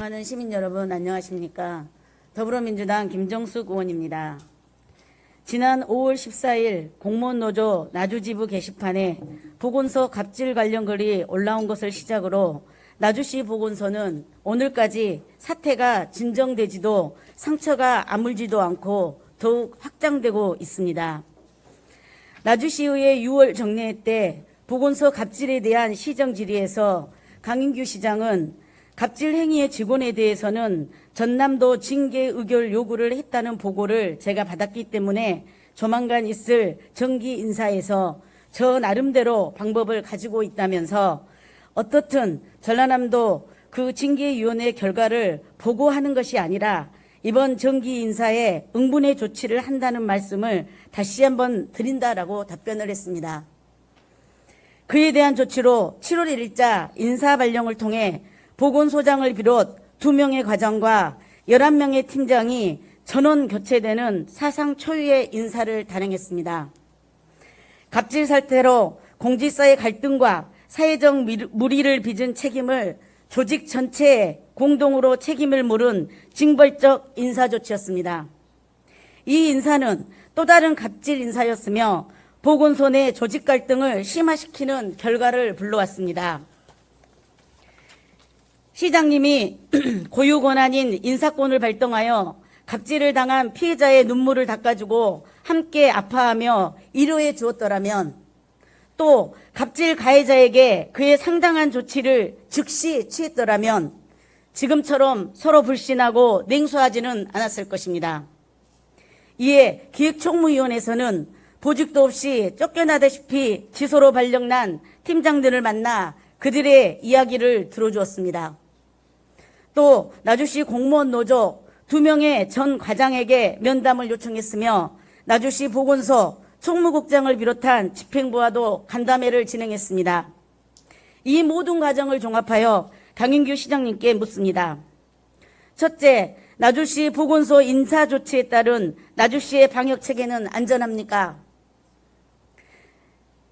사랑하는 시민 여러분, 안녕하십니까. 더불어민주당 김정숙 의원입니다. 지난 5월 14일 공무원노조 나주지부 게시판에 보건소 갑질 관련 글이 올라온 것을 시작으로 나주시 보건소는 오늘까지 사태가 진정되지도 상처가 아물지도 않고 더욱 확장되고 있습니다. 나주시의회 6월 정례회 때 보건소 갑질에 대한 시정 질의에서 강인규 시장은 갑질 행위의 직원에 대해서는 전남도 징계 의결 요구를 했다는 보고를 제가 받았기 때문에 조만간 있을 정기 인사에서 저 나름대로 방법을 가지고 있다면서 어떻든 전라남도 그 징계위원회 결과를 보고하는 것이 아니라 이번 정기 인사에 응분의 조치를 한다는 말씀을 다시 한번 드린다라고 답변을 했습니다. 그에 대한 조치로 7월 1일자 인사발령을 통해 보건소장을 비롯 2명의 과장과 11명의 팀장이 전원 교체되는 사상 초유의 인사를 단행했습니다. 갑질 사태로 공직사의 갈등과 사회적 물의를 빚은 책임을 조직 전체에 공동으로 책임을 물은 징벌적 인사조치였습니다. 이 인사는 또 다른 갑질 인사였으며 보건소 내 조직 갈등을 심화시키는 결과를 불러왔습니다. 시장님이 고유 권한인 인사권을 발동하여 갑질을 당한 피해자의 눈물을 닦아주고 함께 아파하며 위로해 주었더라면, 또 갑질 가해자에게 그에 상당한 조치를 즉시 취했더라면 지금처럼 서로 불신하고 냉소하지는 않았을 것입니다. 이에 기획총무위원회에서는 보직도 없이 쫓겨나다시피 지소로 발령난 팀장들을 만나 그들의 이야기를 들어주었습니다. 또 나주시 공무원 노조 2명의 전 과장에게 면담을 요청했으며 나주시 보건소 총무국장을 비롯한 집행부와도 간담회를 진행했습니다. 이 모든 과정을 종합하여 강인규 시장님께 묻습니다. 첫째, 나주시 보건소 인사 조치에 따른 나주시의 방역 체계는 안전합니까?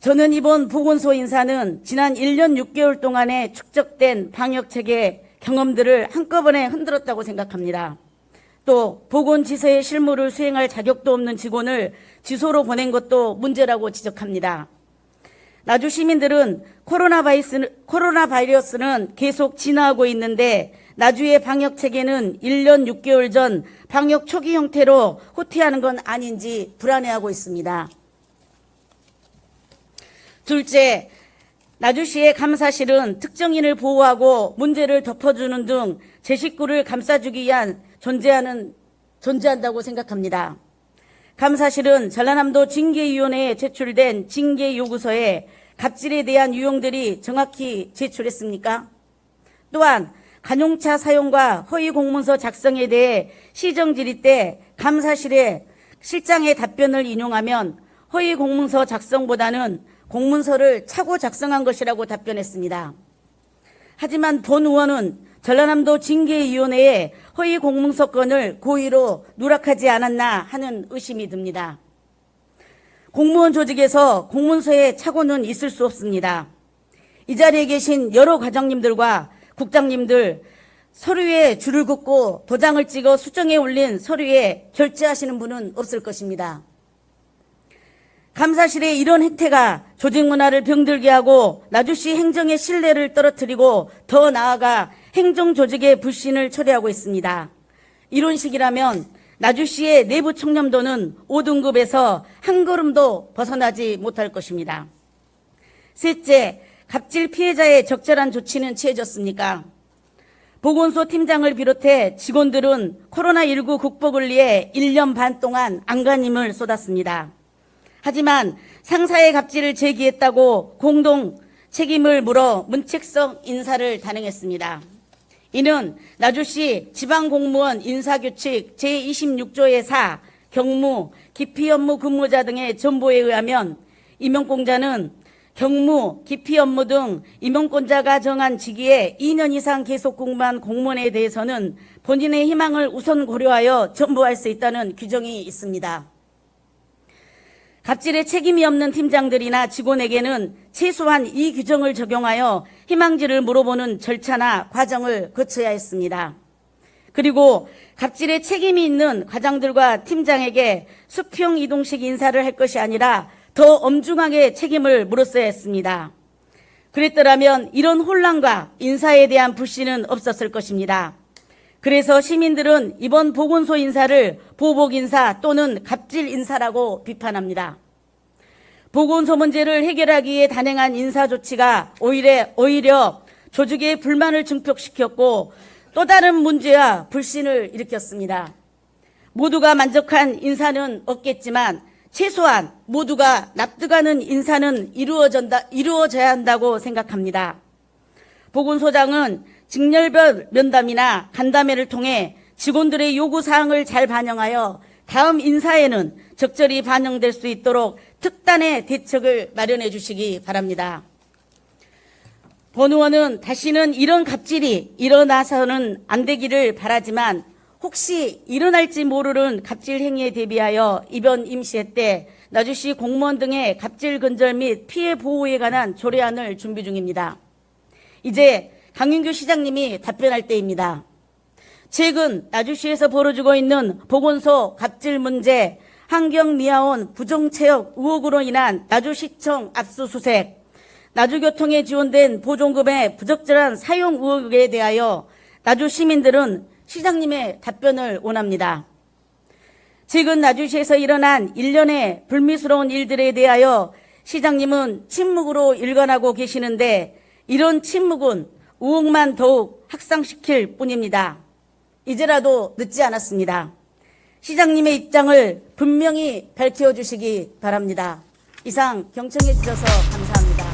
저는 이번 보건소 인사는 지난 1년 6개월 동안에 축적된 방역 체계 경험들을 한꺼번에 흔들었다고 생각합니다. 또 보건지서의 실무를 수행할 자격도 없는 직원을 지소로 보낸 것도 문제라고 지적합니다. 나주 시민들은 코로나 바이러스는 계속 진화하고 있는데 나주의 방역 체계는 1년 6개월 전 방역 초기 형태로 후퇴하는 건 아닌지 불안해하고 있습니다. 둘째, 나주시의 감사실은 특정인을 보호하고 문제를 덮어주는 등 제 식구를 감싸주기 위한 존재한다고 생각합니다. 감사실은 전라남도 징계위원회에 제출된 징계요구서에 갑질에 대한 유형들이 정확히 제출했습니까? 또한 관용차 사용과 허위 공문서 작성에 대해 시정 질의 때 감사실의 실장의 답변을 인용하면 허위 공문서 작성보다는 공문서를 차고 작성한 것이라고 답변했습니다. 하지만 본 의원은 전라남도 징계위원회에 허위 공문서 건을 고의로 누락하지 않았나 하는 의심이 듭니다. 공무원 조직에서 공문서에 착오는 있을 수 없습니다. 이 자리에 계신 여러 과장님들과 국장님들, 서류에 줄을 긋고 도장을 찍어 수정에 올린 서류에 결재하시는 분은 없을 것입니다. 감사실의 이런 행태가 조직 문화를 병들게 하고 나주시 행정의 신뢰를 떨어뜨리고 더 나아가 행정 조직의 불신을 초래하고 있습니다. 이런 식이라면 나주시의 내부 청렴도는 5등급에서 한 걸음도 벗어나지 못할 것입니다. 셋째, 갑질 피해자의 적절한 조치는 취해졌습니까? 보건소 팀장을 비롯해 직원들은 코로나19 극복을 위해 1년 반 동안 안간힘을 쏟았습니다. 하지만 상사의 갑질을 제기했다고 공동 책임을 물어 문책성 인사를 단행했습니다. 이는 나주시 지방공무원 인사규칙 제26조의 4 경무, 기피 업무 근무자 등의 전보에 의하면 임용공자는 경무, 기피 업무 등 임용권자가 정한 직위에 2년 이상 계속 근무한 공무원에 대해서는 본인의 희망을 우선 고려하여 전보할 수 있다는 규정이 있습니다. 갑질에 책임이 없는 팀장들이나 직원에게는 최소한 이 규정을 적용하여 희망지를 물어보는 절차나 과정을 거쳐야 했습니다. 그리고 갑질에 책임이 있는 과장들과 팀장에게 수평 이동식 인사를 할 것이 아니라 더 엄중하게 책임을 물었어야 했습니다. 그랬더라면 이런 혼란과 인사에 대한 불신은 없었을 것입니다. 그래서 시민들은 이번 보건소 인사를 보복 인사 또는 갑질 인사라고 비판합니다. 보건소 문제를 해결하기 위해 단행한 인사 조치가 오히려 조직의 불만을 증폭시켰고 또 다른 문제와 불신을 일으켰습니다. 모두가 만족한 인사는 없겠지만 최소한 모두가 납득하는 인사는 이루어져야 한다고 생각합니다. 보건소장은 직렬별 면담이나 간담회를 통해 직원들의 요구사항을 잘 반영하여 다음 인사에는 적절히 반영될 수 있도록 특단의 대책을 마련해 주시기 바랍니다. 본 의원은 다시는 이런 갑질이 일어나서는 안 되기를 바라지만 혹시 일어날지 모르는 갑질 행위에 대비하여 이번 임시회 때 나주시 공무원 등의 갑질 근절 및 피해 보호에 관한 조례안을 준비 중입니다. 이제 강윤규 시장님이 답변할 때입니다. 최근 나주시에서 벌어지고 있는 보건소 갑질 문제, 환경미화원 부정체육 의혹으로 인한 나주시청 압수수색, 나주교통에 지원된 보존금의 부적절한 사용 의혹에 대하여 나주 시민들은 시장님의 답변을 원합니다. 최근 나주시에서 일어난 일련의 불미스러운 일들에 대하여 시장님은 침묵으로 일관하고 계시는데 이런 침묵은 의혹만 더욱 확산시킬 뿐입니다. 이제라도 늦지 않았습니다. 시장님의 입장을 분명히 밝혀주시기 바랍니다. 이상 경청해 주셔서 감사합니다.